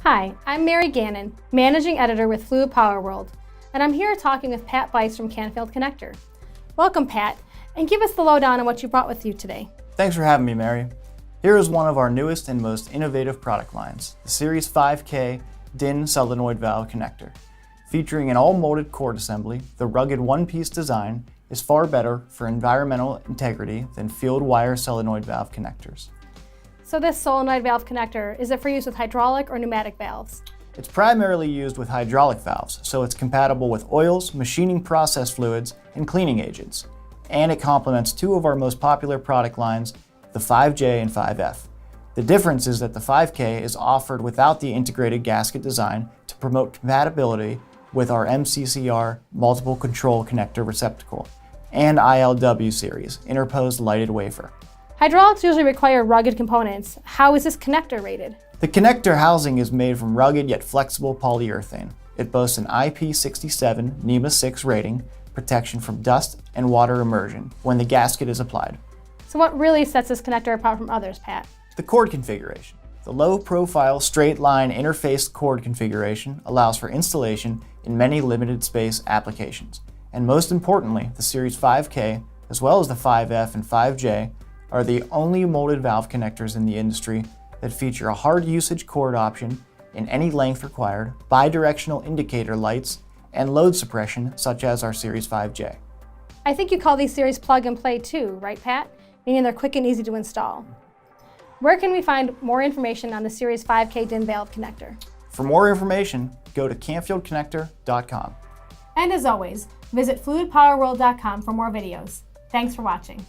Hi, I'm Mary Gannon, Managing Editor with Fluid Power World, and I'm here talking with Pat Bice from Canfield Connector. Welcome, Pat, and give us the lowdown on what you brought with you today. Thanks for having me, Mary. Here is one of our newest and most innovative product lines, the Series 5K DIN solenoid valve connector. Featuring an all-molded cord assembly, the rugged one-piece design is far better for environmental integrity than field wire solenoid valve connectors. So this solenoid valve connector, is it for use with hydraulic or pneumatic valves? It's primarily used with hydraulic valves, so it's compatible with oils, machining process fluids, and cleaning agents. And it complements two of our most popular product lines, the 5J and 5F. The difference is that the 5K is offered without the integrated gasket design to promote compatibility with our MCCR multiple control connector receptacle and ILW series interposed lighted wafer. Hydraulics usually require rugged components. How is this connector rated? The connector housing is made from rugged yet flexible polyurethane. It boasts an IP67 NEMA 6 rating, protection from dust and water immersion when the gasket is applied. So what really sets this connector apart from others, Pat? The cord configuration. The low-profile straight-line interfaced cord configuration allows for installation in many limited space applications. And most importantly, the Series 5K, as well as the 5F and 5J, are the only molded valve connectors in the industry that feature a hard usage cord option in any length required, bidirectional indicator lights, and load suppression such as our Series 5J. I think you call these series plug and play too, right, Pat? Meaning they're quick and easy to install. Where can we find more information on the Series 5K DIN valve connector? For more information, go to canfieldconnector.com. And as always, visit fluidpowerworld.com for more videos. Thanks for watching.